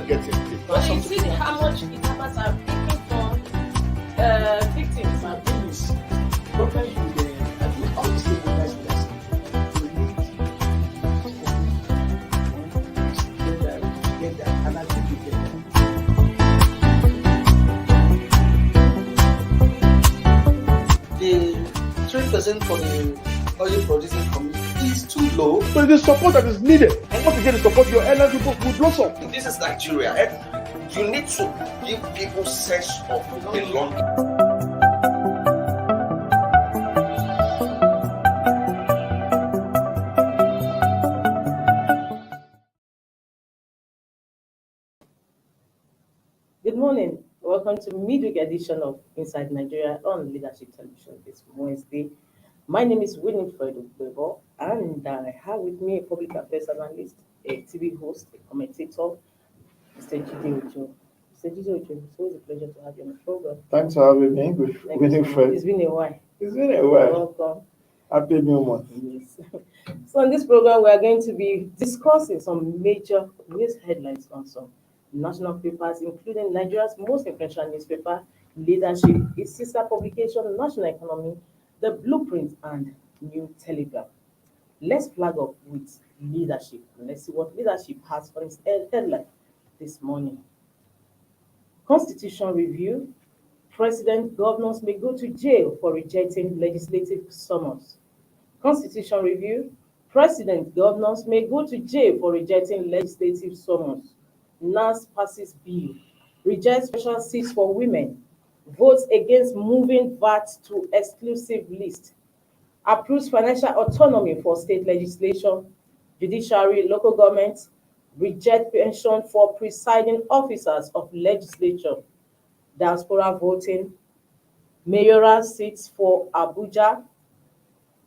get it. But you see how much kidnappers are taking from victims. My thing is, problem with the, I think all the stakeholders in this, they need get that, and I think we get that. The 3% for the oil producing community is too low. So the support that is needed, and once you get the support, your airline people will blossom. This is Nigeria. You need to give people sense of belonging. Good morning. Welcome to midweek edition of Inside Nigeria on Leadership Television this Wednesday. My name is Winifred Ogbebo, and I have with me a public affairs analyst, a TV host, a commentator, Mr. Jide Ojo. Mr. Jide Ojo, it's always a pleasure to have you on the program. Thanks for having me, Winifred. It's been a while. It's been a while. Welcome. Happy New Month. Yes. So on this program, we are going to be discussing some major news headlines on some national papers, including Nigeria's most influential newspaper, Leadership, its sister publication, National Economy, The Blueprint, and New Telegraph. Let's flag up with Leadership. Let's see what Leadership has for its headline this morning. Constitution review. President, governors may go to jail for rejecting legislative summons. Constitution review. President, governors may go to jail for rejecting legislative summons. NAS passes bill. Rejects special seats for women. Votes against moving VAT to exclusive list. Approves financial autonomy for state legislation, judiciary, local governments. Reject pension for presiding officers of legislature. Diaspora voting. Mayoral seats for Abuja.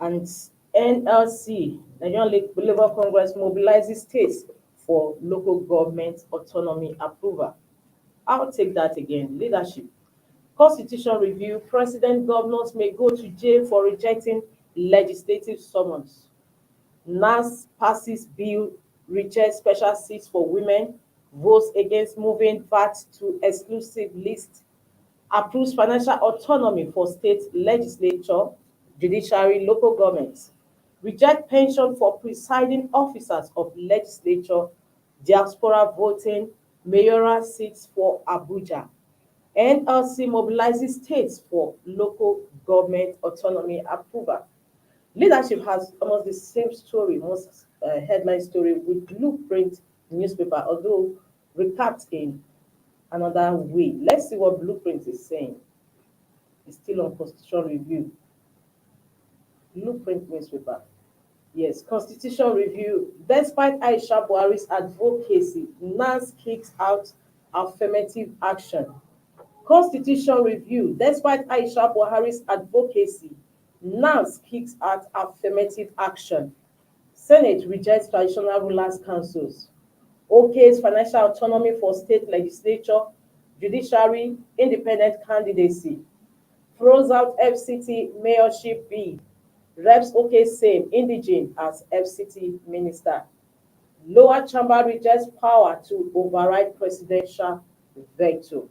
And NLC, Nigerian Labour Congress, mobilizes states for local government autonomy approval. I'll take that again. Leadership. Constitution review. President, governors may go to jail for rejecting legislative summons. NAS passes bill. Rejects special seats for women. Votes against moving VAT to exclusive list. Approves financial autonomy for state legislature, judiciary, local governments. Reject pension for presiding officers of legislature, diaspora voting, mayoral seats for Abuja. NLC mobilizes states for local government autonomy approval. Leadership has almost the same story, most headline story with Blueprint newspaper, although recapped in another way. Let's see what Blueprint is saying. It's still on constitutional review. Blueprint newspaper. Yes, constitutional review. Despite Aisha Buhari's advocacy, NAS kicks out affirmative action. Constitutional review. Despite Aisha Buhari's advocacy, NAS kicks out affirmative action. Senate rejects traditional rulers' councils. OK's financial autonomy for state legislature, judiciary, independent candidacy. Throws out FCT mayorship bid. Reps OK same indigene as FCT minister. Lower chamber rejects power to override presidential veto.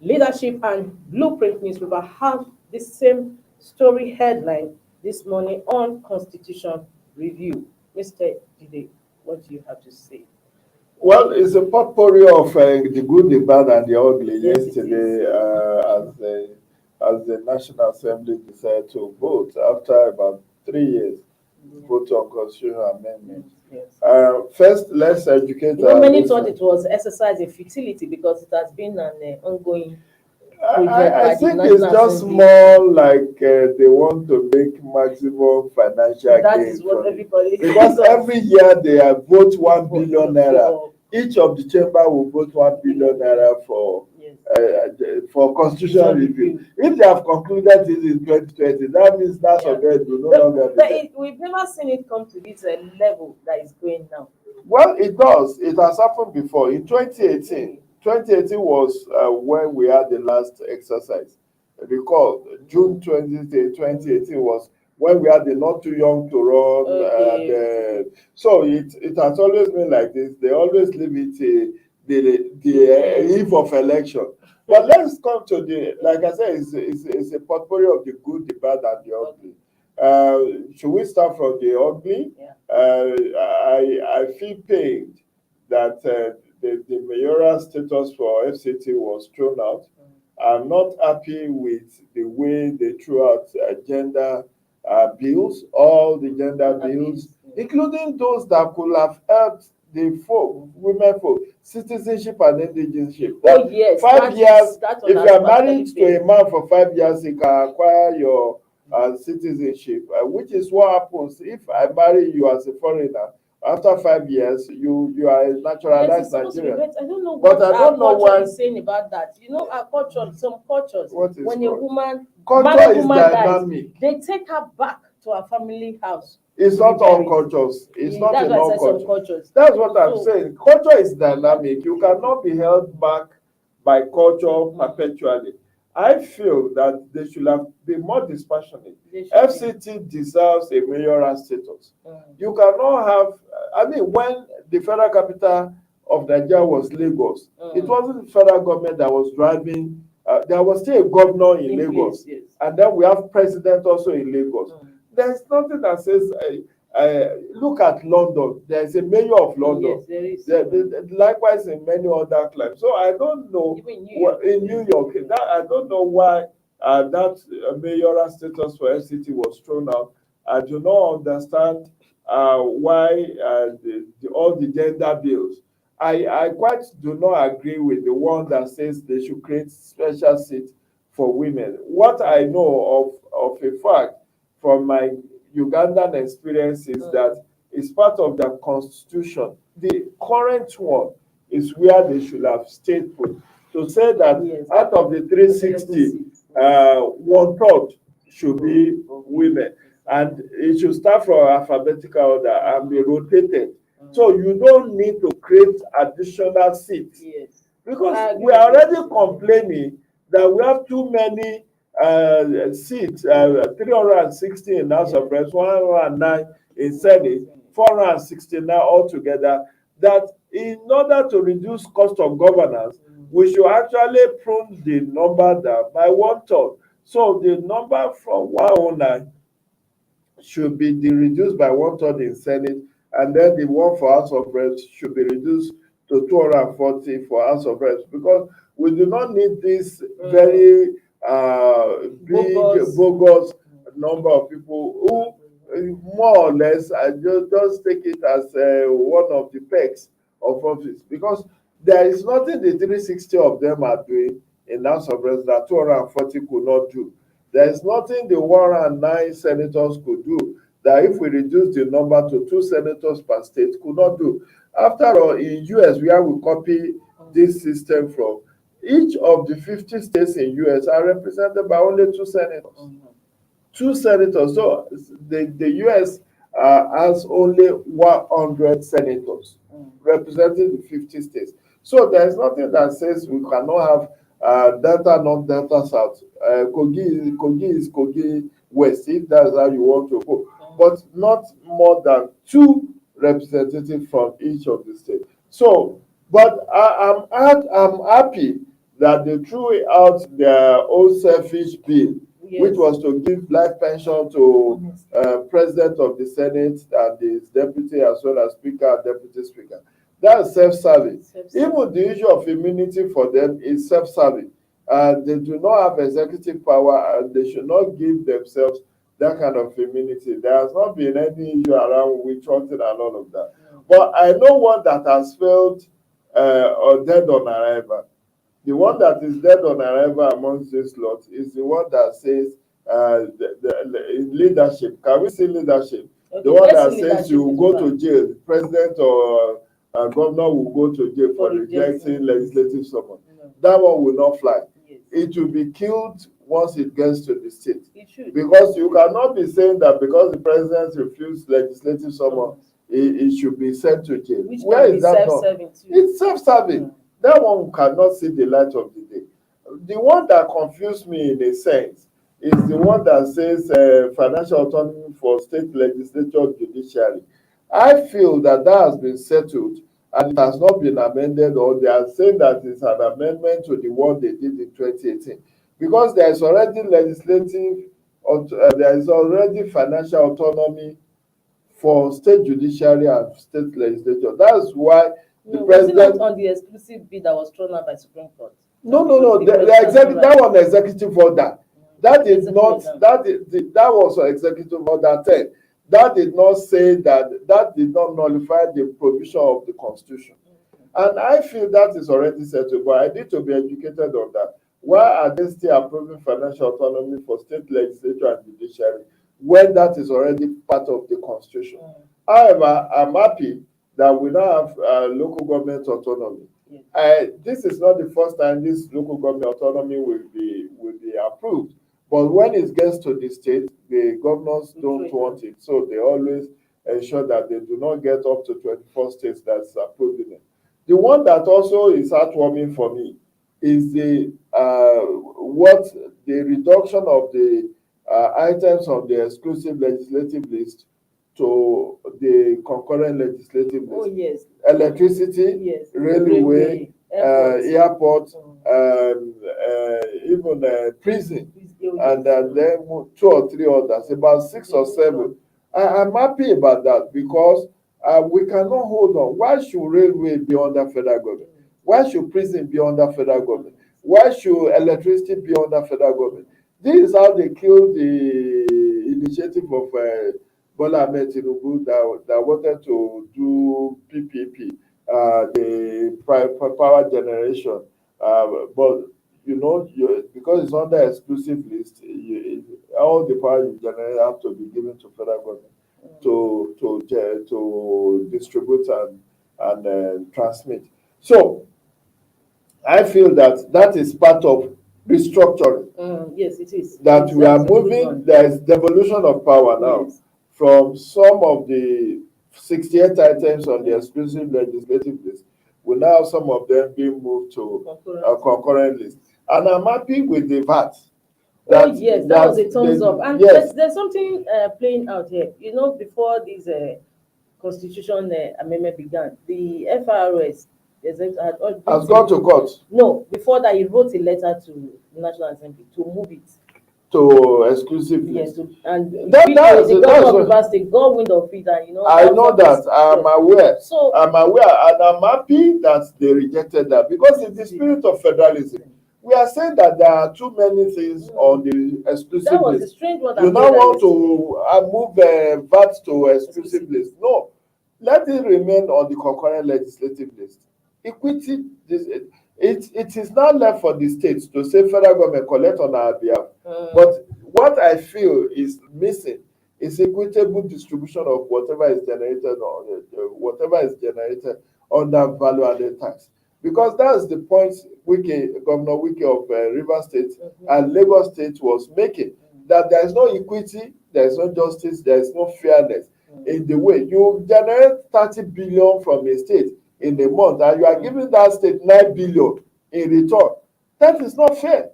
Leadership and Blueprint newspaper have the same story headline this morning on Constitution review. Mr. Jide, what do you have to say? Well, it's a potpourri of the good, the bad, and the ugly. Yes, yesterday, as the National Assembly decided to vote after about 3 years, vote on constitutional amendment. Yes. First, let's educate. Many thought it was exercise in futility because it has been an ongoing project. I think it's just more like they want to make maximum financial gain. That is what everybody because every year they vote 1 billion naira. Each of the chamber will vote 1 billion naira for constitutional review. If they have concluded this in 2020, that means that's already will no longer be. We've never seen it come to this level that is going now. Well, it does. It has happened before. In 2018 was when we had the last exercise. Recall, June 2018 was when we had the not too young to run. So it has always been like this. They always leave it eve of election. But let's come to like I said, it's a potpourri of the good, the bad, and the ugly. Should we start from the ugly? Yeah. I feel pained that the mayoral status for FCT was thrown out. I'm not happy with the way they threw out gender bills, all the gender bills, including those that could have helped the folk, women folk, citizenship and indigenship. Oh, yes. 5 years, if you are married to a man for 5 years, he can acquire your citizenship, which is what happens if I marry you as a foreigner. After 5 years, you are a naturalized Nigerian. I don't know what our culture is saying about that. You know, our culture, some cultures, when a woman, culture is dynamic. dies, they take her back to her family house. It's not all cultures. It's not in all cultures. That's what I'm saying. Culture is dynamic. You cannot be held back by culture perpetually. I feel that they should have been more dispassionate. FCT deserves a mayoral status. You cannot have, I mean, when the federal capital of Nigeria was Lagos, it wasn't the federal government that was driving. There was still a governor in Lagos. Yes. And then we have president also in Lagos. There's nothing that says, look at London. There's a mayor of London. Yes, there is. Likewise in many other climes. So I don't know. Even in New York, I don't know why that mayoral status for FCT was thrown out. I do not understand why all the gender bills. I quite do not agree with the one that says they should create special seats for women. What I know of a fact from my Ugandan experience is that it's part of the constitution. The current one is where they should have stayed put. To say that out of the 360, 1/3 should be women. And it should start from alphabetical order and be rotated. So you don't need to create additional seats. Because we are already complaining that we have too many seats, 360 in House of Reps, 109 in Senate, 469 altogether, that in order to reduce cost of governance, we should actually prune the number down by 1/3. So the number from 109 should be reduced by 1/3 in Senate, and then the one for House of Reps should be reduced to 240 for House of Reps, because we do not need this very big bogus number of people who more or less just take it as one of the perks of office, because there is nothing the 360 of them are doing in House of Reps that 240 could not do. There is nothing the 109 senators could do that if we reduce the number to 2 senators per state could not do. After all, in US, where we copy this system from, each of the 50 states in US are represented by only 2 senators. 2 senators. So the US has only 100 senators representing the 50 states. So there is nothing that says we cannot have Delta, North, Delta, South. Kogi is Kogi West, if that's how you want to go. But not more than 2 representatives from each of the states. So, but I'm happy that they threw out their own selfish bill, which was to give life pension to President of the Senate and his deputy, as well as Speaker and Deputy Speaker. That's self-serving. Even the issue of immunity for them is self-serving. They do not have executive power, and they should not give themselves that kind of immunity. There has not been any issue around witch hunting and all of that. But I know one that has failed or dead on arrival. The one that is dead on arrival amongst this lot is the one that says the leadership. Can we see leadership? Okay, the one that says you will go to jail. The president or governor will go to jail for rejecting legislative summons. That one will not fly. It will be killed once it gets to the state. Because you cannot be saying that because the president refused legislative summons, it should be sent to jail. Where is that not? It's self-serving. That one cannot see the light of the day. The one that confused me in a sense is the one that says financial autonomy for state legislature judiciary. I feel that has been settled and it has not been amended, or they are saying that it's an amendment to the one they did in 2018, because there is already there is already financial autonomy for state judiciary and state legislature. That's why the Was it president. not on the exclusive bid that was thrown out by Supreme Court? No. That one executive order. That did not. That was an executive order 10. That did not say that. That did not nullify the provision of the Constitution. And I feel that is already settled, but I need to be educated on that. Why are they still approving financial autonomy for state legislature and judiciary when that is already part of the Constitution? However, I'm happy that we now have local government autonomy. This is not the first time this local government autonomy will be approved, but when it gets to the state, the governors don't want it, so they always ensure that they do not get up to 24 states that's approving it. The one that also is heartwarming for me is the reduction of the items on the exclusive legislative list to the concurrent legislative list. Oh, yes. Electricity, yes. Railway, airport, even prison, and then 2 or 3 others, about 6 or 7. I'm happy about that, because we cannot hold on. Why should railway be under federal government? Why should prison be under federal government? Why should electricity be under federal government? This is how they killed the initiative of Bola Ahmed Tinubu that wanted to do PPP, the power generation. But because it's under exclusive list, all the power you generate have to be given to federal government to distribute and transmit. So I feel that is part of restructuring. Yes, it is. That we are moving. There is devolution of power now, yes, from some of the 68 items on the exclusive legislative list. We now have some of them being moved to a concurrent list, and I'm happy with the VAT. That was a thumbs up. And yes, there's something playing out here. Before this constitution amendment began, the FRS has gone to court. No, before that, he wrote a letter to the National Assembly to move it to exclusive list. Yes, and the governor of Rivers State got wind of it, and I know that. I'm aware. So I'm aware, and I'm happy that they rejected that, because in the spirit of federalism, we are saying that there are too many things on the exclusive that was list. A strange one. You now want to move VAT to exclusive list. No, let it remain on the concurrent legislative list. Equity, it is now left for the states to say federal government collect on our behalf. But what I feel is missing is equitable distribution of whatever is generated under value-added tax. Because that's the point Governor Wike of Rivers State and Lagos State was making, that there is no equity, there is no justice, there is no fairness in the way you generate 30 billion from a state in a month, and you are giving that state 9 billion in return. That is not fair.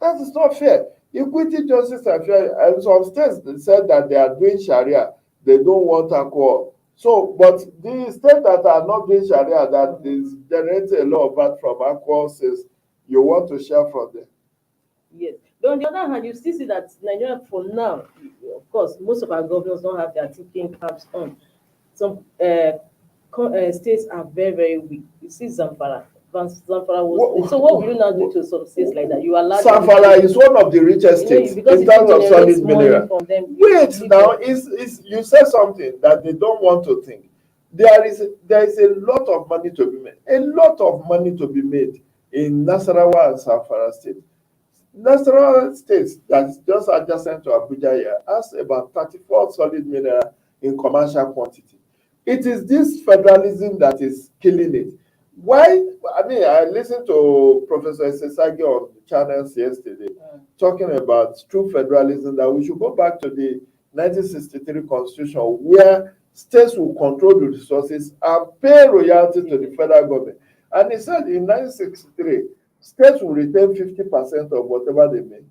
That is not fair. Equity, justice, and fair. And some states said that they are doing Sharia, they don't want alcohol. So, but the states that are not doing Sharia, that is generating a lot of VAT from alcohol, says you want to share from them. Yes. But on the other hand, you still see that Nigeria, for now, of course, most of our governors don't have their thinking caps on. Some states are very, very weak. You see Zamfara. So what will you now do to some states like that? You allow Zamfara is one of the richest states in terms of solid mineral. Wait, now you said something that they don't want to think. There is a lot of money to be made. A lot of money to be made in Nasarawa and Zamfara state. Nasarawa state, that is just adjacent to Abuja here, has about 34 solid mineral in commercial quantity. It is this federalism that is killing it. Why? I mean, I listened to Professor Esesagi on the channels yesterday talking about true federalism, that we should go back to the 1963 constitution, where states will control the resources and pay royalty to the federal government. And he said in 1963, states will retain 50% of whatever they make.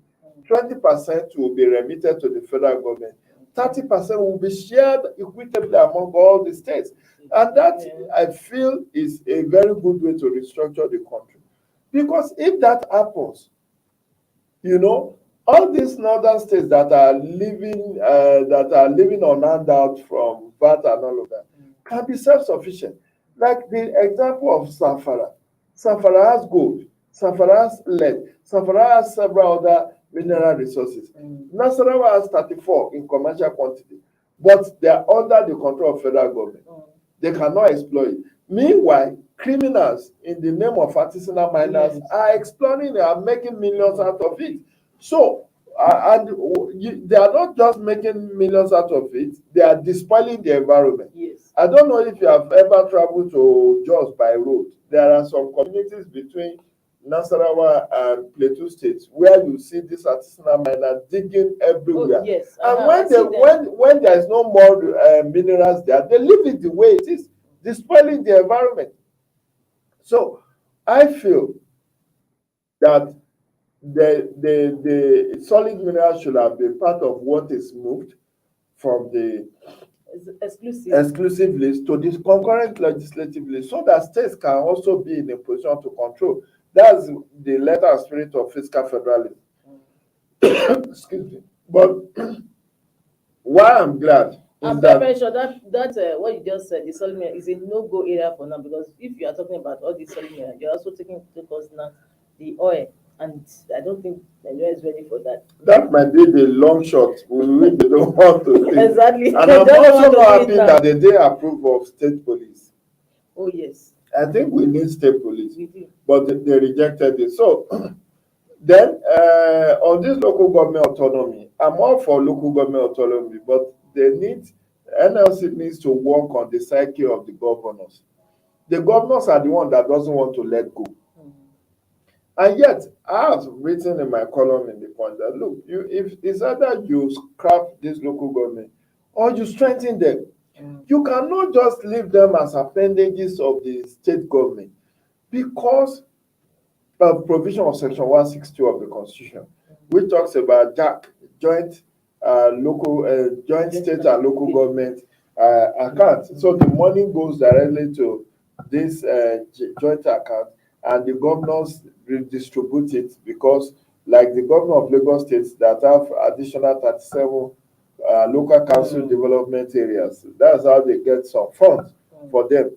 20% will be remitted to the federal government. 30% will be shared equitably among all the states. And that, I feel, is a very good way to restructure the country. Because if that happens, all these northern states that are living on handout from VAT and all of that can be self-sufficient. Like the example of Zamfara. Zamfara has gold, Zamfara has lead, Zamfara has several other mineral resources. Nasarawa has 34 in commercial quantity, but they are under the control of federal government. They cannot exploit it. Meanwhile, criminals in the name of artisanal miners are exploring and are making millions out of it. So, they are not just making millions out of it, they are despoiling the environment. Yes. I don't know if you have ever traveled to Jos by road. There are some communities between Nasarawa and Plateau states where you see this artisanal miner digging everywhere. Oh, yes. And when there is no more minerals there, they leave it the way it is, despoiling the environment. So I feel that the solid minerals should have been part of what is moved from the exclusive list to the concurrent legislative list, so that states can also be in a position to control. That's the letter and spirit of fiscal federalism. Excuse me. But why I'm glad I'm very sure that what you just said, the solid mineral, is a no-go area for now, because if you are talking about all these solid mineral, you're also taking into account now the oil, and I don't think Nigeria is ready for that. That might be the long shot we really don't want to see. Exactly. And I'm also not happy that they didn't approve of state police. Oh, yes. I think we need state police, We do. but they rejected it. So then on this local government autonomy, I'm all for local government autonomy, but NLC needs to work on the psyche of the governors. The governors are the one that doesn't want to let go. And yet, I have written in my column in the point that, look, if it's either you scrap this local government or you strengthen them. You cannot just leave them as appendages of the state government, because of provision of section 162 of the Constitution, which talks about joint state and local government account. So the money goes directly to this joint account, and the governors redistribute it, because like the governor of Lagos State that have additional 37 local council development areas, that's how they get some funds for them.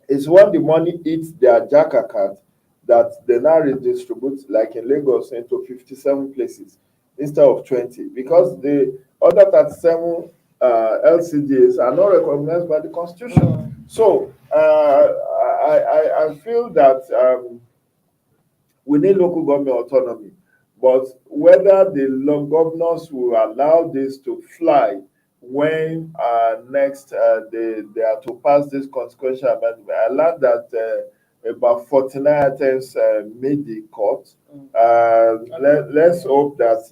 It's when the money hits their JAC account that they now redistribute, like in Lagos, into 57 places instead of 20, because the other 37 LCDs are not recognized by the Constitution. So I feel that we need local government autonomy, but whether the governors will allow this to fly when next they are to pass this consequential amendment. I learned that about 49 items made the court. Let's hope that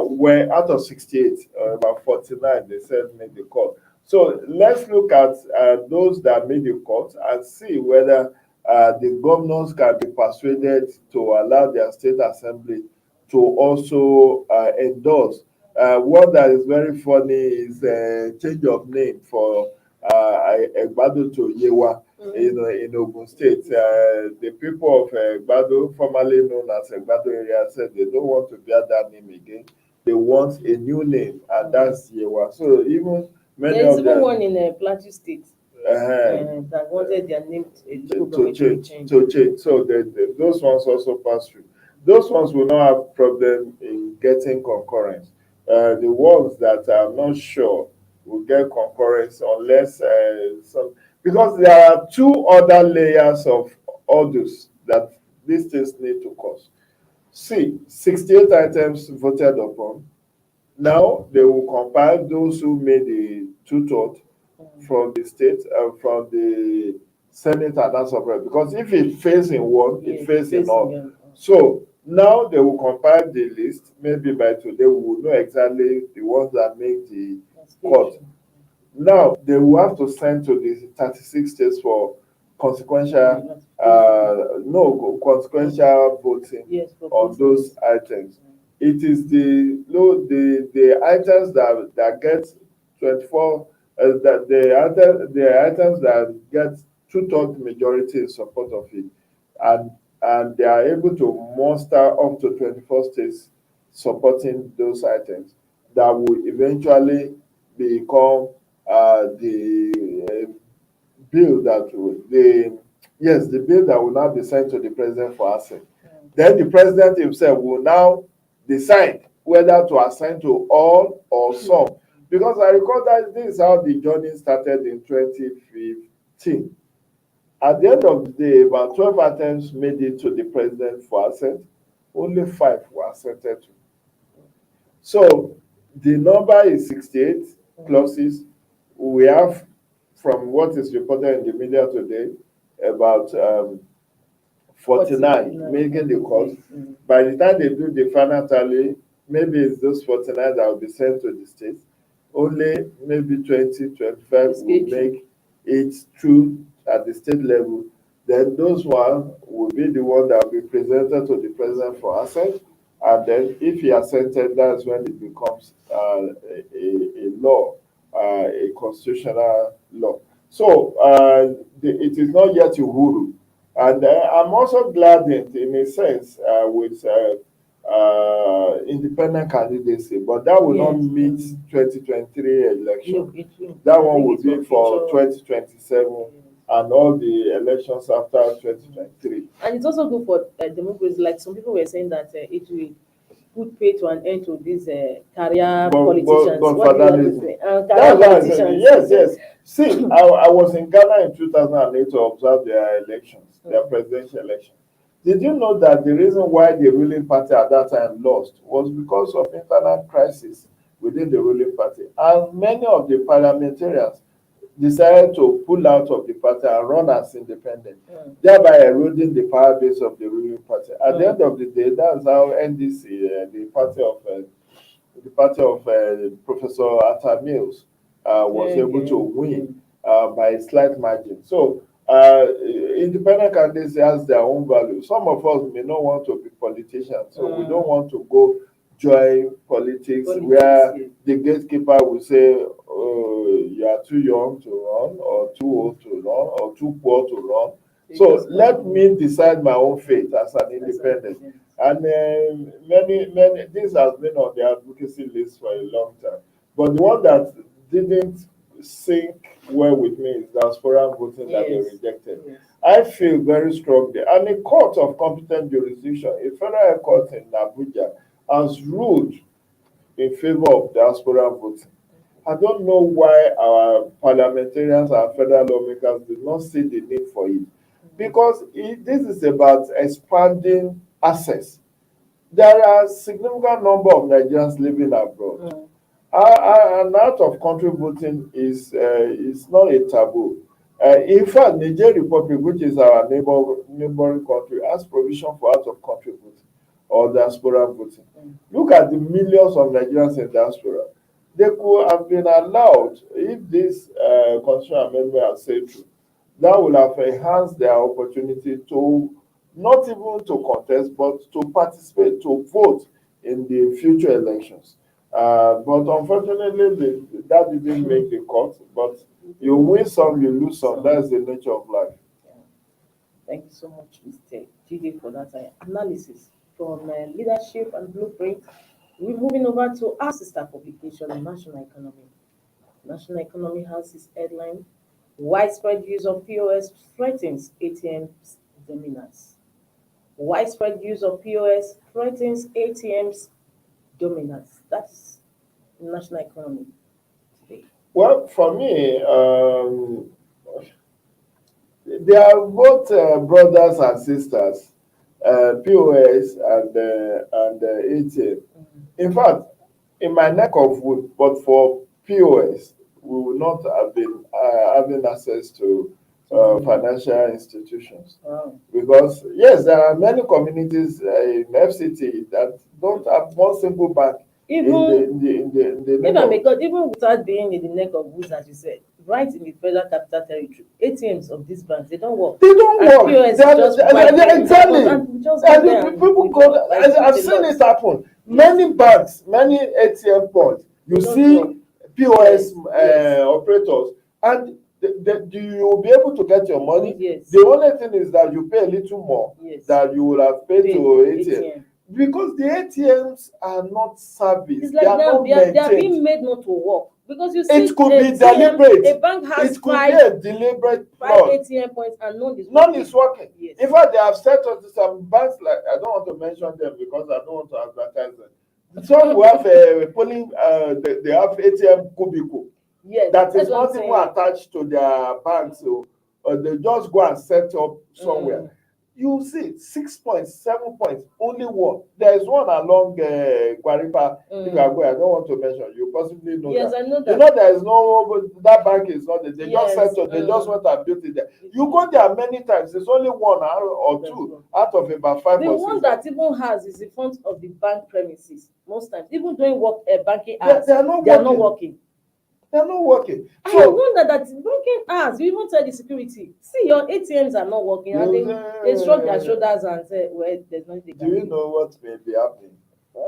we're out of 68, about 49 they said made the court. So let's look at those that made the court and see whether the governors can be persuaded to allow their state assembly to also endorse. One that is very funny is change of name for Egbado to Yewa in Ogun State. The people of Egbado, formerly known as Egbado area, said they don't want to bear that name again. They want a new name, and that's Yewa. So even many There's of them, even one in Plateau State that wanted their name to change. So those ones also pass through. Those ones will not have problem in getting concurrence. The ones that I'm not sure will get concurrence unless because there are two other layers of orders that these things need to cause. See, 68 items voted upon. Now they will compile those who made the two-thirds from the state and from the Senate and House of Reps. Because if it fails in one, it fails in all. So now they will compile the list. Maybe by today we will know exactly the ones that make the court. Now they will have to send to the 36 states for consequential consequential voting on those items. it is the items that get 24 the items that get two-thirds majority in support of it, and they are able to muster up to 24 states supporting those items that will eventually become the bill that will the yes, the bill that will now be sent to the president for assent. Then the president himself will now decide whether to assign to all or some. Because I recall that this is how the journey started in 2015. At the end of the day, about 12 attempts made it to the president for assent. Only 5 were assented to. So the number is 68 clauses. We have, from what is reported in the media today, about 49 making the cut. By the time they do the final tally, maybe it's those 49 that will be sent to the states. Only maybe 20, 25 will make it through at the state level. Then those ones will be the one that will be presented to the president for assent. And then if he assented, that's when it becomes a law, a constitutional law. So it is not yet Uhuru. And I'm also glad in a sense with independent candidacy, but that will not meet 2023 election. That one will be for 2027 and all the elections after 2023. And it's also good for democracy. Like some people were saying that it will put pay to an end to these career politicians. Career politicians. Yes. See, I was in Ghana in 2008 to observe their elections, their presidential elections. Did you know that the reason why the ruling party at that time lost was because of internal crisis within the ruling party? And many of the parliamentarians decided to pull out of the party and run as independent, thereby eroding the power base of the ruling party. At the end of the day, that's how NDC, the party of Professor Atta Mills, was able to win by a slight margin. So independent candidates has their own value. Some of us may not want to be politicians, so we don't want to go join politics where the gatekeeper will say, you are too young to run, or too old to run, or too poor to run. So let me decide my own fate as an independent. And many, this has been on the advocacy list for a long time. But the one that didn't sink well with me is diaspora voting that they rejected. I feel very strongly. And a court of competent jurisdiction, a federal court in Abuja, has ruled in favor of diaspora voting. I don't know why our parliamentarians and federal lawmakers do not see the need for it. Because this is about expanding access. There are a significant number of Nigerians living abroad. And out-of-country voting is not a taboo. In fact, Niger Republic, which is our neighboring country, has provision for out-of-country voting or diaspora voting. Look at the millions of Nigerians in diaspora. They could have been allowed, if this constitutional amendment has said true, that will have enhanced their opportunity to not even to contest, but to participate, to vote in the future elections. But unfortunately, that didn't make the cut. But you win some, you lose some. That's the nature of life. Thank you so much, Mr. Jide, for that analysis from Leadership and Blueprint. We're moving over to our sister publication, National Economy. National Economy has its headline, Widespread Use of POS Threatens ATM's Dominance. Widespread use of POS threatens ATM's dominance. That's national economy today. Well, for me, they are both brothers and sisters, POS and ATM. In fact, in my neck of wood, but for POS, we would not have been having access to financial institutions. Because, yes, there are many communities in FCT that don't have one single bank Even in the even without being in the neck of woods, as you said, right in the Federal Capital Territory, ATMs of these banks, they don't work. They don't And work. POS just Exactly. and we just And go there and people withdraw. go. I see I've a seen lot. it happen. Many banks, many ATM points, you They don't see work. POS Yes. operators, and you'll be able to get your money. Yes. The only thing is that you pay a little more Yes. than you would have paid Pay to ATM. ATM. Because the ATMs are not serviced. It's They like are not they are maintained. being made not to work. Because you see, It could be TM, deliberate. a bank has It could be a deliberate five plot. ATM points and none is None working. is working. Yes. In fact, they have set up some banks, like, I don't want to mention them because I don't want to advertise them. Some who have a polling, they have ATM cubicle. Yes, That that's is what I'm not even saying. attached to their bank, so they just go and set up somewhere. Mm. You see 6 points, 7 points, only one. There is one along Guaripa. If you are going, I don't want to mention. You possibly know Yes, that. I know that. You know there is no, that bank is not there. They just Yes, set up. They just went and built it there. You go there many times. It's only one or two out of about 5 The or 6. one that even has is in front of the bank premises. Most times, even during work banking They- hours, they are not they are not working. working. They're not working. I So wonder that banking hours, you even tell the security, see your ATMs are not working, and they shrug their shoulders and say, well, there's nothing they can do you do. know what may be happening?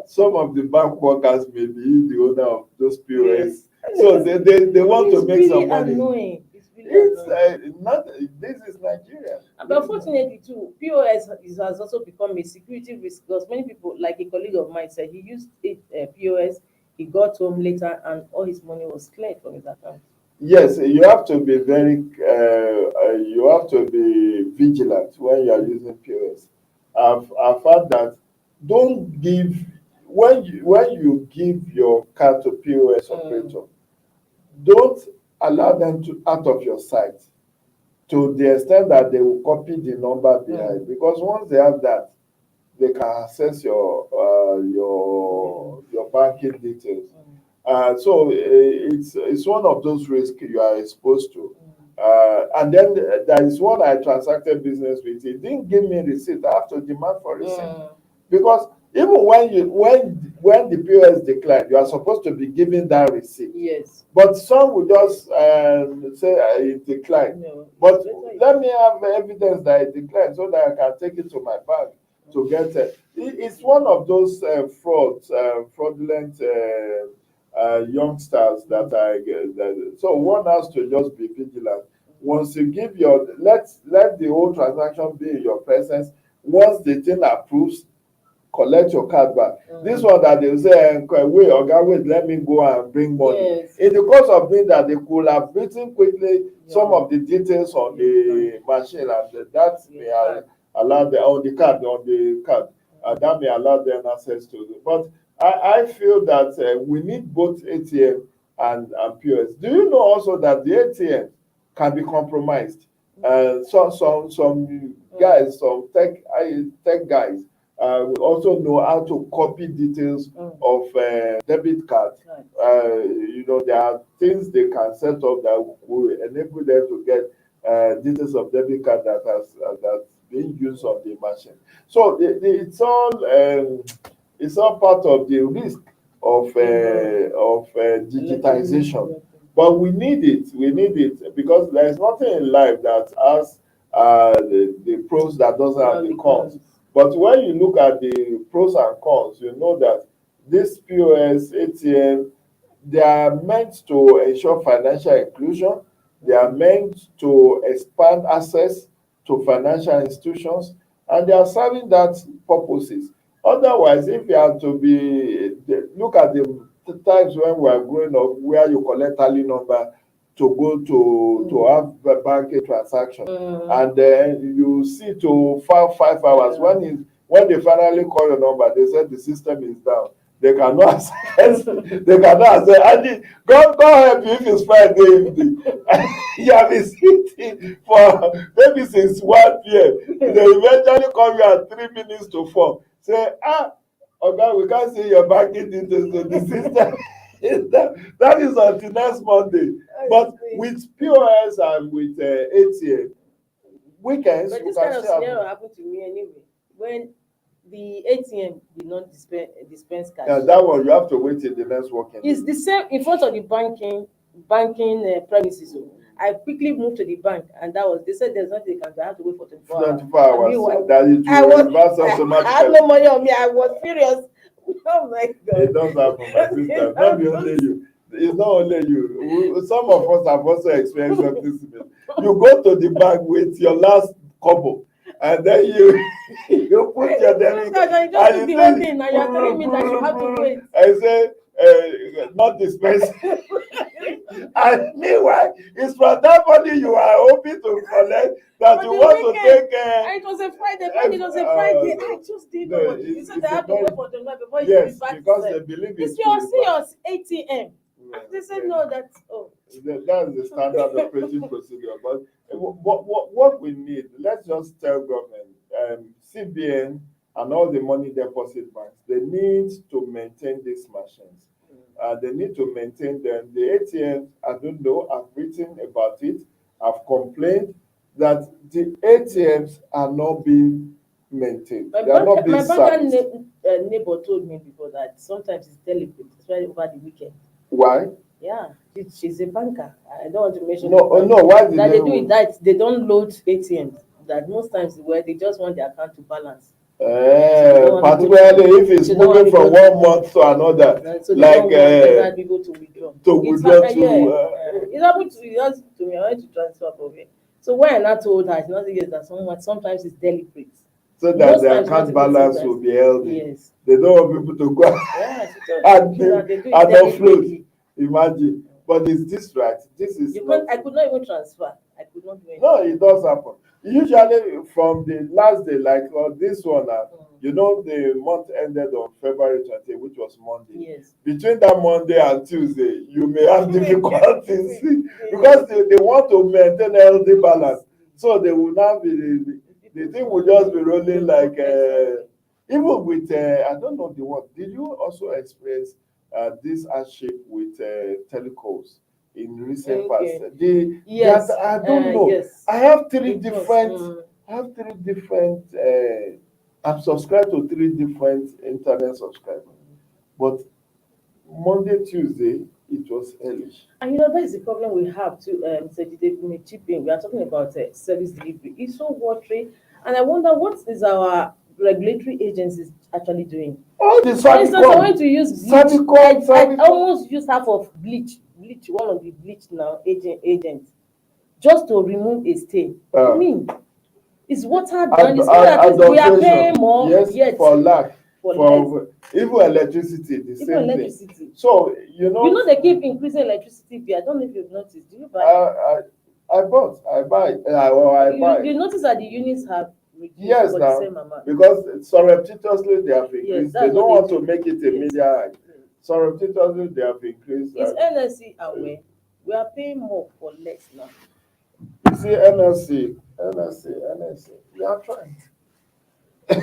Some of the bank workers may be the owner of those POS. So they want to make some money. Annoying. It's really It's annoying. not. This is Nigeria. But unfortunately, too, POS has also become a security risk because many people, like a colleague of mine said, he used POS, he got home later, and all his money was cleared from his account. Yes, you have to be very. You have to be vigilant when you are using POS. I've found that don't give when you give your card to POS operator, don't allow them to out of your sight to the extent that they will copy the number behind, because once they have that, they can access your banking details. So it's one of those risks you are exposed to. And then there is one I transacted business with. He didn't give me receipt. I have to demand for receipt, because even when the POS declined, you are supposed to be giving that receipt. Yes. But some will just say it declined. No, But let me have evidence that it declined so that I can take it to my bank to get it. It's one of those fraudulent youngsters that so one has to just be vigilant. Once you give let the whole transaction be in your presence. Once the thing approves, collect your card back. This one that they say, wait, Oga, wait, let me go and bring money. Yes. In the course of doing that, they could have written quickly some of the details on the machine, and that may allow them on the card, and that may allow them access to it. But I feel that we need both ATM and POS. Do you know also that the ATM can be compromised? Some guys, some tech guys, we also know how to copy details of debit cards. There are things they can set up that will enable them to get details of debit card that's being used on the machine. So it's all part of the risk of digitization. But we need it because there is nothing in life that has the pros that doesn't have the cons. But when you look at the pros and cons, you know that this POS, ATM, they are meant to ensure financial inclusion. They are meant to expand access to financial institutions, and they are serving that purposes. Otherwise, if you have to look at the times when we are growing up, where you collect tally number to go to have a banking transaction, and then you see to 5 hours. When they finally call your number, they said the system is down. They cannot access. They cannot access. And God help you if it's Friday evening. You have been sitting for maybe since 1 p.m. They eventually call you at 3 minutes to 4. Say, okay, we can't see your banking details to the system. That is until next Monday. But with POS and with ATM, weekends but you this can kind of still scenario happened to me anyway. When the ATM did not dispense cash. that one you have to wait till the next working day. It's the same in front of the banking banking premises. So I quickly moved to the bank, and that was, they said there's nothing they can do. I have to wait for 24 hours. 24 hours. Meanwhile, That it I will was, reverse I had automatically. no money on me. I was furious. Oh my God. It does happen, my sister. Not be only you. It's not only you. Some of us have also experienced something similar. You go to the bank with your last kobo, and then you put your debit card, And just took the whole thing, and you're telling me that you have to wait. I say, not dispensed. And meanwhile, it's from that money you are hoping to collect that you want to take. And it was a Friday. It was a Friday. I just didn't know what to do. You said they have to wait for the night before you Yes, reverse. because they believe It's it's your ATM. They said no, that's That's the standard operating procedure. But what we need, let's just tell government, CBN and all the money deposit banks, they need to maintain these machines. They need to maintain them. The ATMs, I don't know, I've written about it, I've complained that the ATMs are not being maintained. They are not being my banker serviced. neighbor told me before that sometimes it's deliberate, especially over the weekend. Why? Yeah, she's a banker. I don't want to mention No, why did that they do it, that they don't load ATMs. That most times where they just want their account to balance. Particularly if it's moving from one month to another, so like people to withdraw. It's happened to me. I went to transfer for me. So when I not told her, she not get that sometimes it's deliberate. So that the account balance will be healthy. Yes. They don't want people to go and offload. Imagine. But is this right? This is I could not even transfer. I could not do anything. No, it does happen. Usually from the last day, like this one, you know, the month ended on February 20, which was Monday. Yes. Between that Monday and Tuesday, you may have difficulties because they want to maintain a healthy balance. So they will not be, the thing will just be rolling like, even with, I don't know the word. Did you also experience this hardship with telecoms in recent past? Yes. I don't know. Yes. I have three different. I'm subscribed to 3 different internet subscribers, but Monday, Tuesday, it was hellish. And you know, that is the problem we have to chipping. We are talking about service delivery. It's so watery, and I wonder what is our regulatory agencies actually doing. Oh, the For instance, I went to use bleach. I almost used half of bleach, one of the bleach now agents, just to remove a stain. I mean, is water done? It's not that we are paying more. Yes, for lack. For even electricity, the same thing. So you know they keep increasing electricity bill. I don't know if you've noticed. Do you buy? I buy. You notice that the units have reduced for the same amount. Because surreptitiously they have increased. Yes, they don't want to make it a media. Surreptitiously they have increased. Is NSC aware? We are paying more for less now. You see, NSC, we are trying. We're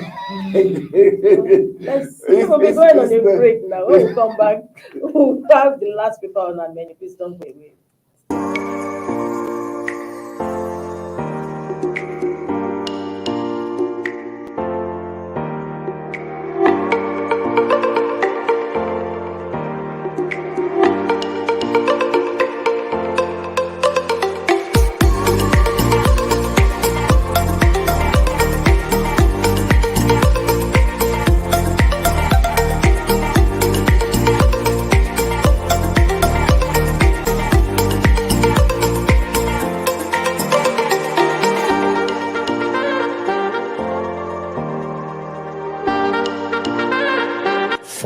going on a break now. When we come back, we'll have the last paper on our menu. Please don't go away.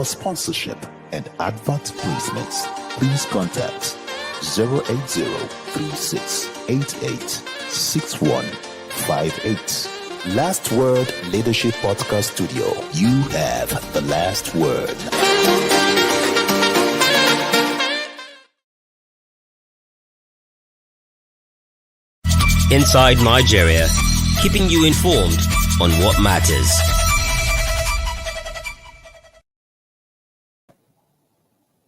For sponsorship and advert placements, please contact 080-3688-6158. Last Word Leadership Podcast Studio. You have the last word. Inside Nigeria, keeping you informed on what matters.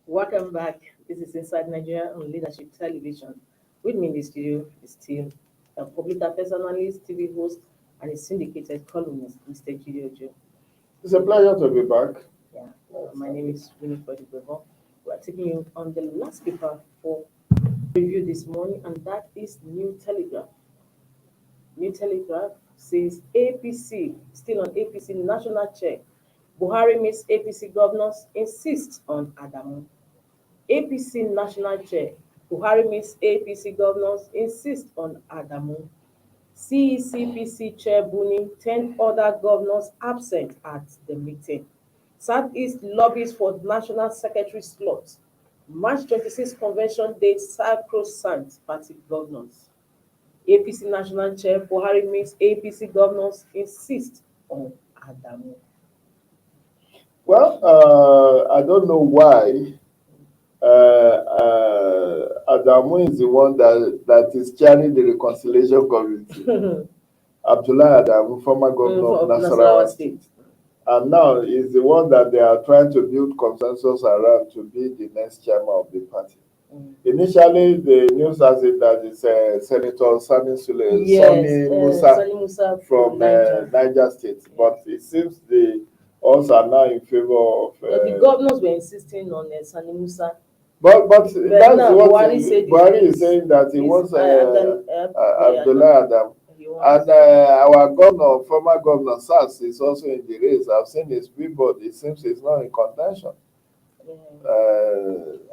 Welcome back. This is Inside Nigeria on Leadership Television. With me in the studio is still a public affairs analyst, TV host, and a syndicated columnist, Mr. Gideon Joe. It's a pleasure to be back. Yeah, my name is Winifred Ibebo. We are taking you on the last paper for review this morning, and that is New Telegraph. New Telegraph says APC, still on APC national chair. Buhari meets APC governors, insists on Adamu. APC national chair. Buhari meets APC governors, insists on Adamu. CECPC chair Buni, 10 other governors absent at the meeting. Southeast lobbies for national secretary slot. March 26 convention date sacrosanct party governors. APC national chair Buhari meets APC governors, insist on Adamu. Well, I don't know why Adamu is the one that is chairing the reconciliation committee. Abdullah Adamu, former governor of Nasarawa State. And now is the one that they are trying to build consensus around to be the next chairman of the party. Initially, the news has it that it's Senator Sani Musa from Niger State. But it seems the odds are now in favor of... the governors were insisting on Sani Musa. But that's what Buhari is saying, that he wants Abdullah Adam. And our governor, former governor Sass, is also in the race. I've seen his billboard. It seems he's not in contention.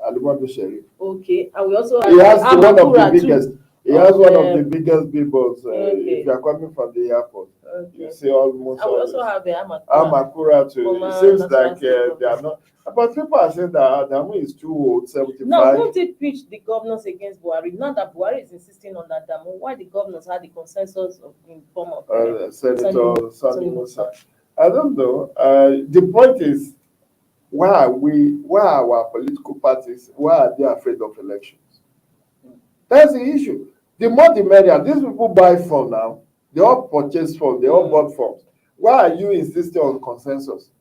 Alimadu Sherif. Okay, and we also have he has one of the too. biggest. He has one of the biggest billboards. If you are coming from the airport, you see almost. And we also have Amakura too. It seems like they are not. But people are saying that Adamu is too old, 75. Now, won't it pitch the governors against Buhari? Now that Buhari is insisting on that Adamu, why the governors had the consensus in form of Senator Sani Musa? I don't know. The point is, why are our political parties, why are they afraid of elections? That's the issue. The more the merrier. These people buy form now. They all purchase form. They all bought forms. Why are you insisting on consensus?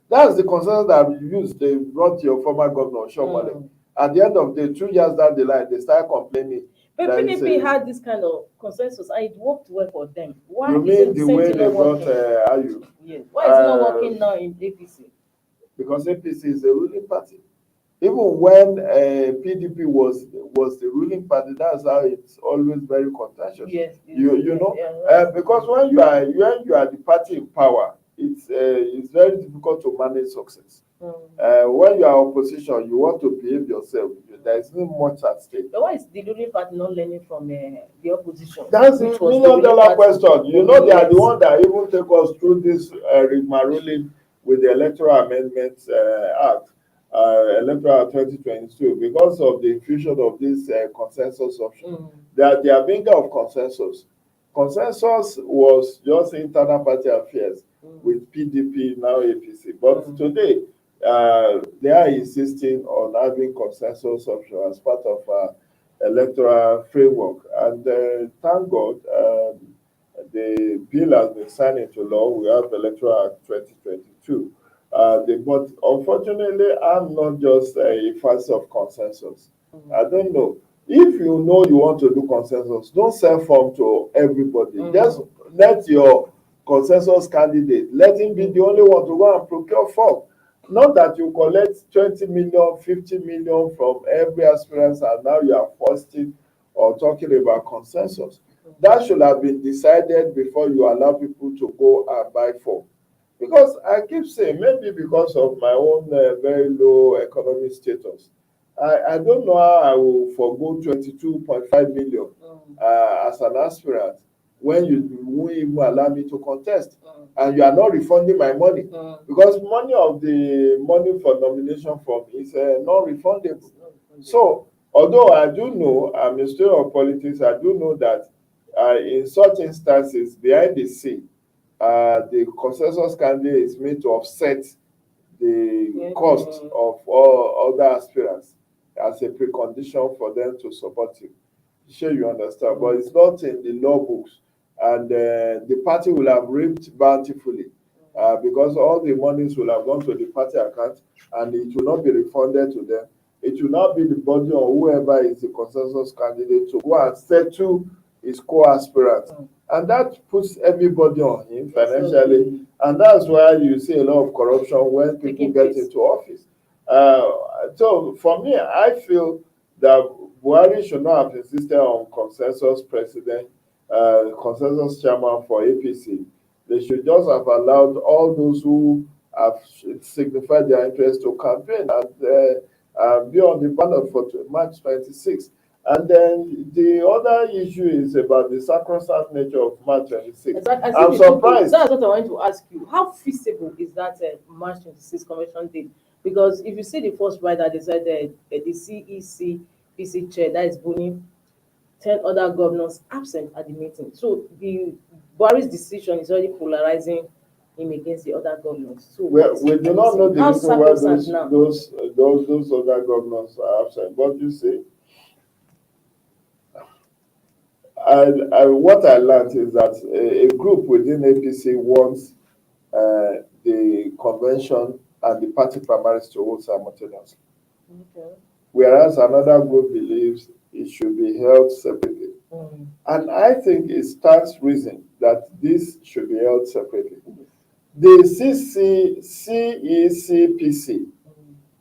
That's the consensus that you used. They brought your former governor, Shomale. At the end of the 2 years down the line, they started complaining. But PDP had this kind of consensus, and it worked well for them. Why you mean the way they brought Ayu? Yes. Why is it not working now in APC? Because APC is a ruling party. Even when PDP was the ruling party, that's how it's always very contentious. Yes. You know, right. Because when you are the party in power, it's very difficult to manage success. When you are opposition, you want to behave yourself. There is not much at stake. But why is the ruling party not learning from the opposition? That's a $1 million question. You know, they are the one that even take us through this rigmarole with the Electoral Amendments Act, Electoral 2022, because of the infusion of this consensus option. They are being of consensus. Consensus was just internal party affairs with PDP, now APC. But today, they are insisting on having consensus option as part of electoral framework. And thank God, the bill has been signed into law. We have Electoral Act 2022. But unfortunately, I'm not just a fan of consensus. I don't know. If you know you want to do consensus, don't sell form to everybody. Just let your consensus candidate, let him be the only one to go and procure form. Not that you collect 20 million, 50 million from every aspirant and now you are posting or talking about consensus. That should have been decided before you allow people to go and buy form. Because I keep saying, maybe because of my own very low economic status, I don't know how I will forgo 22.5 million as an aspirant when you won't even allow me to contest. And you are not refunding my money. Because money for nomination form is non-refundable. So, although I do know, I'm a student of politics, I do know that in such instances, behind the scene, the consensus candidate is made to offset the cost of all other aspirants as a precondition for them to support you. Sure, you understand, but it's not in the law books. And the party will have reaped bountifully because all the monies will have gone to the party account and it will not be refunded to them. It will not be the burden on whoever is the consensus candidate to go and settle his co-aspirant. And that puts everybody on him financially. And that's why you see a lot of corruption when people get into office. So for me, I feel that Buhari should not have insisted on consensus chairman for APC. They should just have allowed all those who have signified their interest to campaign and be on the ballot for March 26th. And then the other issue is about the sacrosanct nature of March 26th. I'm surprised. That's what I wanted to ask you. How feasible is that March 26th convention date? Because if you see the first rider, they said the CEC PC chair, that is Buni, 10 other governors absent at the meeting. So the Buhari's decision is already polarizing him against the other governors. So we do not know the how reason why sacrosanct now? those other governors are absent. What do you say? What I learned is that a group within APC wants the convention and the party primaries to hold simultaneously. Okay. Whereas another group believes it should be held separately. And I think it stands reason that this should be held separately. The CECPC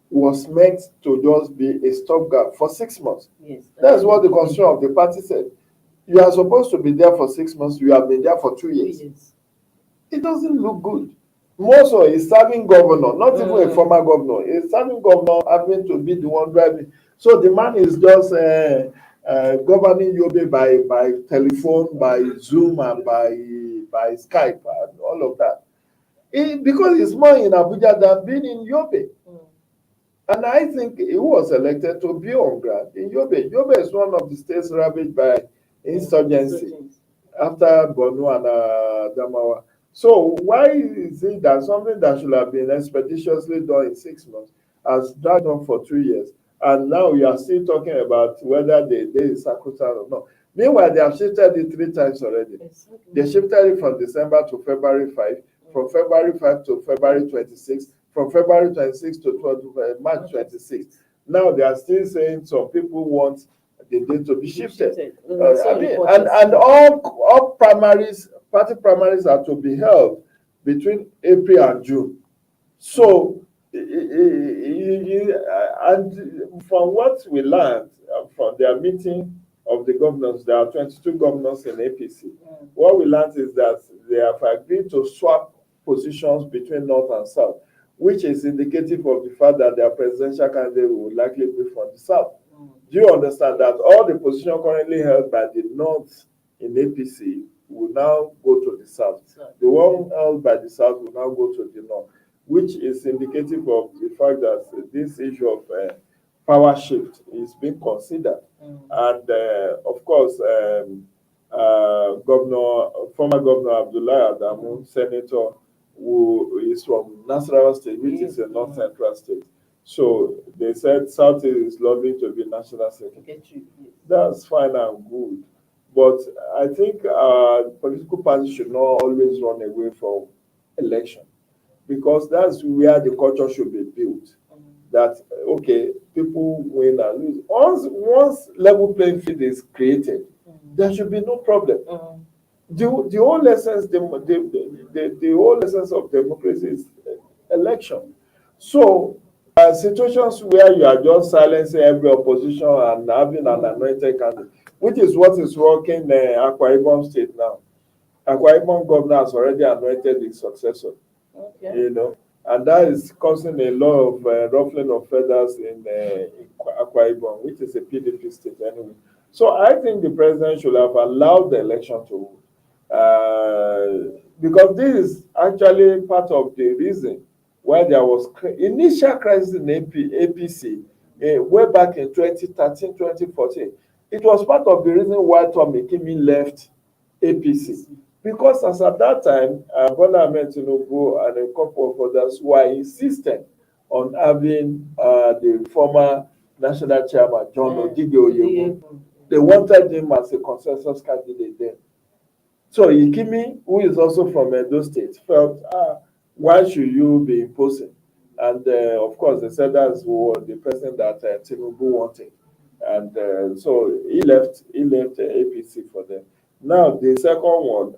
was meant to just be a stopgap for 6 months. Yes. That's what the constitution of the party said. You are supposed to be there for 6 months. You have been there for 2 years. It doesn't look good. More so, a serving governor, not even a former governor, a serving governor having to be the one driving. So the man is just governing Yobe by telephone, by Zoom, and by Skype, and all of that. Because it's more in Abuja than being in Yobe. And I think he was elected to be on ground in Yobe. Yobe is one of the states ravaged by insurgency after Borno and Adamawa. So why is it that something that should have been expeditiously done in 6 months has dragged on for 2 years? And now we are still talking about whether the day is sacrosanct or not. Meanwhile, they have shifted it 3 times already. They shifted it from December to February 5, from February 5 to February 26, from February 26 to March 26. Now they are still saying some people want the date to be shifted. And all primaries, party primaries are to be held between April and June. So, and from what we learned from their meeting of the governors, there are 22 governors in APC. What we learned is that they have agreed to swap positions between North and South, which is indicative of the fact that their presidential candidate will likely be from the South. Do you understand that all the positions currently held by the North in APC will now go to the South? The one held by the South will now go to the North, which is indicative of the fact that this issue of power shift is being considered. And of course, former Governor Abdullahi Adamu, Senator, who is from Nasarawa State, which is a North Central state. So they said South is lobbying to be national secretary. That's fine and good. But I think political parties should not always run away from election, because that's where the culture should be built. That, okay, people win and lose. Once level playing field is created, there should be no problem. The whole essence, the whole essence of democracy is election. So situations where you are just silencing every opposition and having an anointed candidate, which is what is working in Akwa Ibom State now. Akwa Ibom governor has already anointed his successor. You know, and that is causing a lot of ruffling of feathers in Akwa Ibom, which is a PDP state anyway. So I think the president should have allowed the election to because this is actually part of the reason why there was initial crisis in APC way back in 2013, 2014. It was part of the reason why Tommy Kimi left APC. Because as at that time, Bola Ahmed Tinubu and a couple of others were insistent on having the former national chairman, John Odige Oyegun. They wanted him as a consensus candidate then. So Ikimi, who is also from Edo State, felt, why should you be imposing? And of course, they said that's the person that Tinubu wanted. And so he left APC for them. Now, the second one,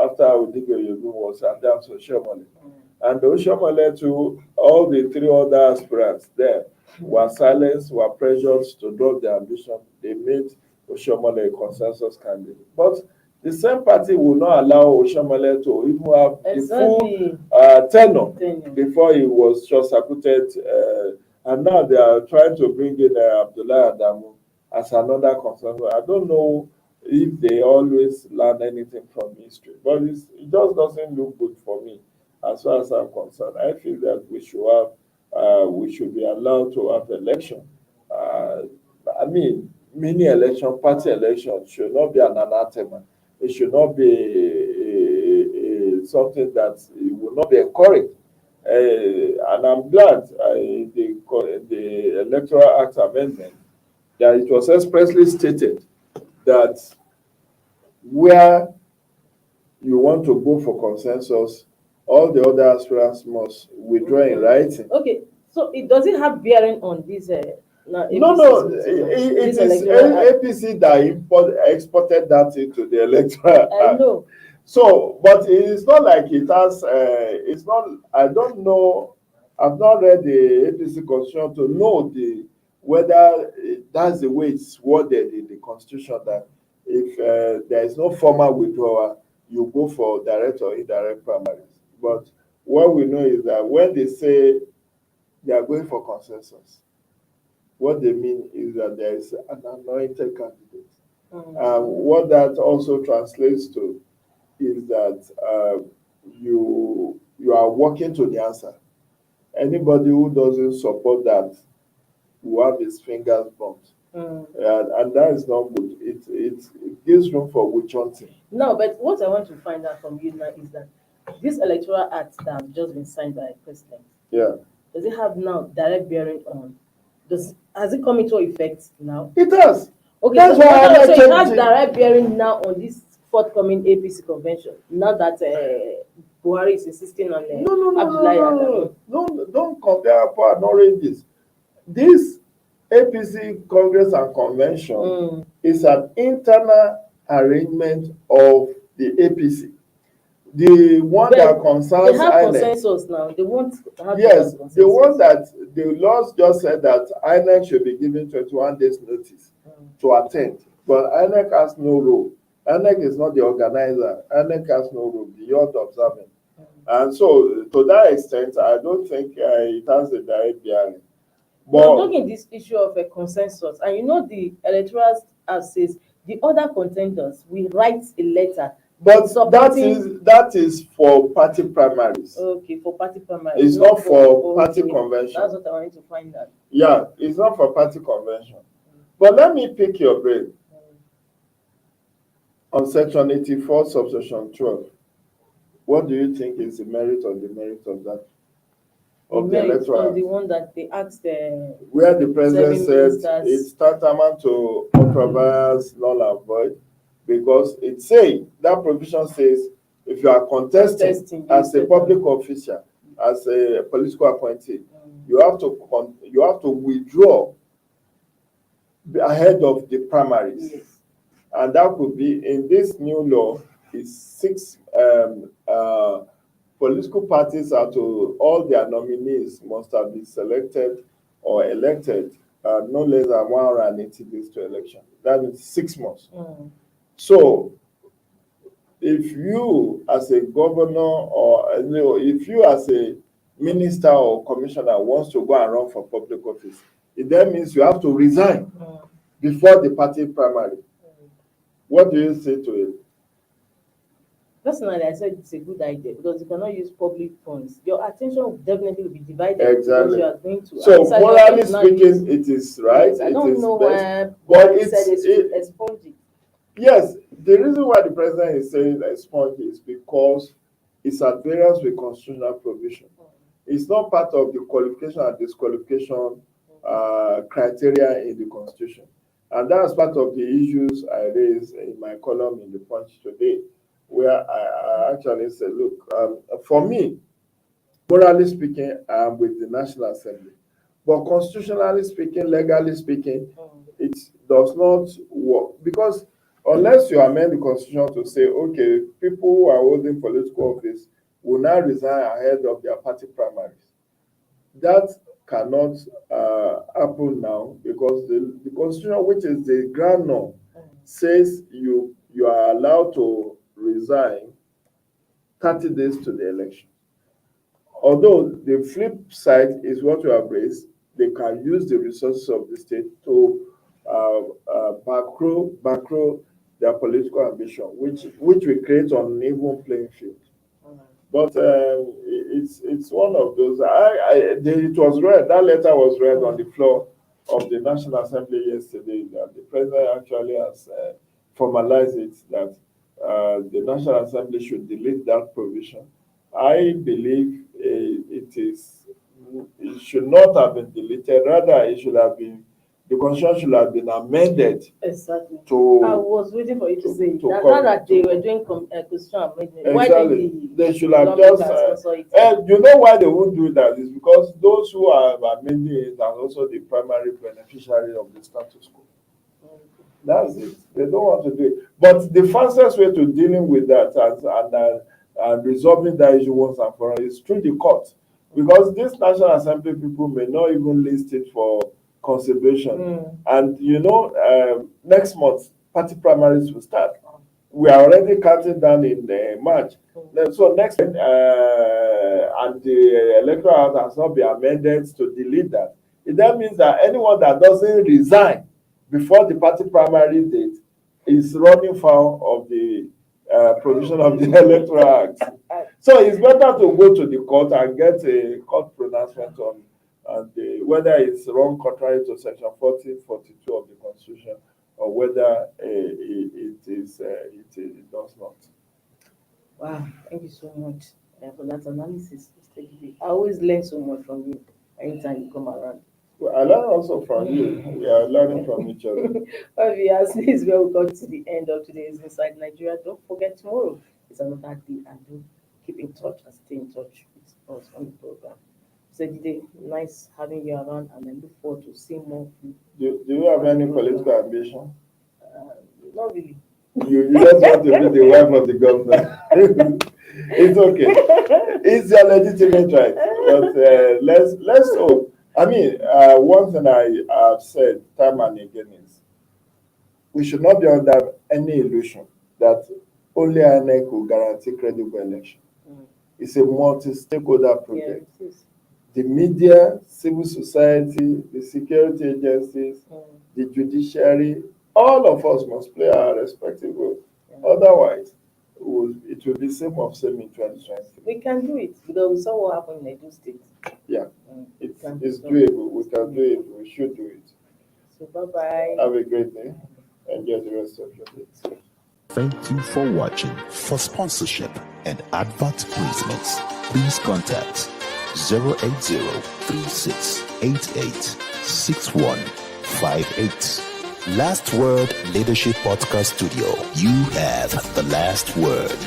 after Odige Oyegun, was Adams Oshiomhole. And Oshiomhole to all the 3 other aspirants there were silenced, were pressured to drop their ambition. They made Oshiomhole a consensus candidate. But the same party will not allow Oshiomhole to even have the full tenure before he was short-circuited. And now they are trying to bring in Abdullahi Adamu as another consensus. I don't know if they always learn anything from history, but it just doesn't look good for me as far as I'm concerned. I feel that we should be allowed to have election. I mean, mini election, party election should not be an anathema. It should not be something that it will not be encouraged. And I'm glad the Electoral Act amendment that it was expressly stated that where you want to go for consensus, all the other aspirants must withdraw in writing. Okay, so it doesn't have bearing on this. No, it is APC that exported that into the Electoral Act. I know. So, but it is not like it has. It's not. I don't know. I've not read the APC constitution to know whether that's the way it's worded in the constitution, that if there is no formal withdrawal, you go for direct or indirect primaries. But what we know is that when they say they are going for consensus, what they mean is that there is an anointed candidate. What that also translates to is that you are working to the answer. Anybody who doesn't support that will have his fingers burnt. And that is not good. It gives room for witch hunting. No, but what I want to find out from you now is that this electoral act that has just been signed by the president, does it have now direct bearing on? Has it come into effect now? It does. Okay, that's so it has changing. direct bearing now on this forthcoming APC convention. Now that Buhari is insisting on No. Don't compare apple and oranges. This APC Congress and Convention is an internal arrangement of the APC. The one that concerns they have INEC. Consensus now. They won't have Yes, the one that the laws just said that INEC should be given 21 days notice to attend. But INEC has no role. INEC is not the organizer. INEC has no role beyond observing. And so, to that extent, I don't think it has a direct bearing. But looking at this issue of a consensus, and you know the electoral act says the other contenders will write a letter. But that is for party primaries. Okay, for party primaries. It's not for party convention. That's what I wanted to find out. Yeah, it's not for party convention. But let me pick your brain on section 84, subsection 12. What do you think is the merit or demerit of that? Of the electoral? The one that they asked where the president said it's tantamount to controversies, null and void, because it says that provision says if you are contesting as a public official, as a political appointee, you have to withdraw ahead of the primaries. Yes. And that could be in this new law is 6 political parties are to all their nominees must have been selected or elected no less than 180 days to election. That means 6 months. So if you as a governor or if you as a minister or commissioner wants to go and run for public office, it then means you have to resign before the party primary. What do you say to it? Personally, I said it's a good idea because you cannot use public funds. Your attention will definitely be divided. Exactly. Because you are going to. So morally speaking, it is right. Yes, I don't know why. But expunge it. Yes, the reason why the president is saying expunge is because it's at variance with constitutional provision. It's not part of the qualification and disqualification criteria in the constitution. And that's part of the issues I raised in my column in the Punch today, where I actually said, look, for me, morally speaking, I'm with the National Assembly. But constitutionally speaking, legally speaking, it does not work. Because unless you amend the constitution to say, okay, people who are holding political office will now resign ahead of their party primaries. That cannot happen now because the constitution, which is the ground norm, says you are allowed to resign 30 days to the election. Although the flip side is what you have raised, they can use the resources of the state to backroll their political ambition, which will create an uneven playing field. But it's one of those. It was read. That letter was read on the floor of the National Assembly yesterday. That the president actually has formalized it that the National Assembly should delete that provision. I believe it should not have been deleted. Rather, the constitution should have been amended. Exactly. I was waiting for you to say that they were doing constitution amendment. Exactly. They should have just. You know why they won't do that is because those who are amending it are also the primary beneficiary of the status quo. That's it. They don't want to do it. But the fastest way to dealing with that and resolving that issue once and for all is through the court. Because these National Assembly people may not even list it for consideration. And next month, party primaries will start. We are already counting down in March. So next and the electoral act has not been amended to delete that. It then means that anyone that doesn't resign before the party primary date is running foul of the provision of the Electoral Act. So it's better to go to the court and get a court pronouncement on whether it's wrong contrary to section 4042 of the Constitution or whether it does not. Wow, thank you so much for that analysis. I always learn so much from you anytime you come around. Well, I learn also from you. We are learning from each other. Obviously, this is where we come to the end of today's Inside Nigeria. Don't forget, tomorrow is another day, and do keep in touch and stay in touch with us on the program. So, today, nice having you around, and I look forward to seeing more of you. Do you have any political ambition? Not really. You just want to be the wife of the governor. It's okay. It's your legitimate right. But let's hope. I mean, one thing I have said time and again is we should not be under any illusion that only INEC will guarantee credible election. It's a multi-stakeholder project. Yeah, the media, civil society, the security agencies, the judiciary, all of us must play our respective role. Otherwise, it will be same of same in 2020. We can do it because we saw what happened in Edo State. Yeah, it's doable. We can do it. We should do it. So bye-bye. Have a great day. Enjoy the rest of your day. Thank you for watching. For sponsorship and advert placements, please contact 080-3688-6158. Last Word Leadership Podcast Studio. You have the last word.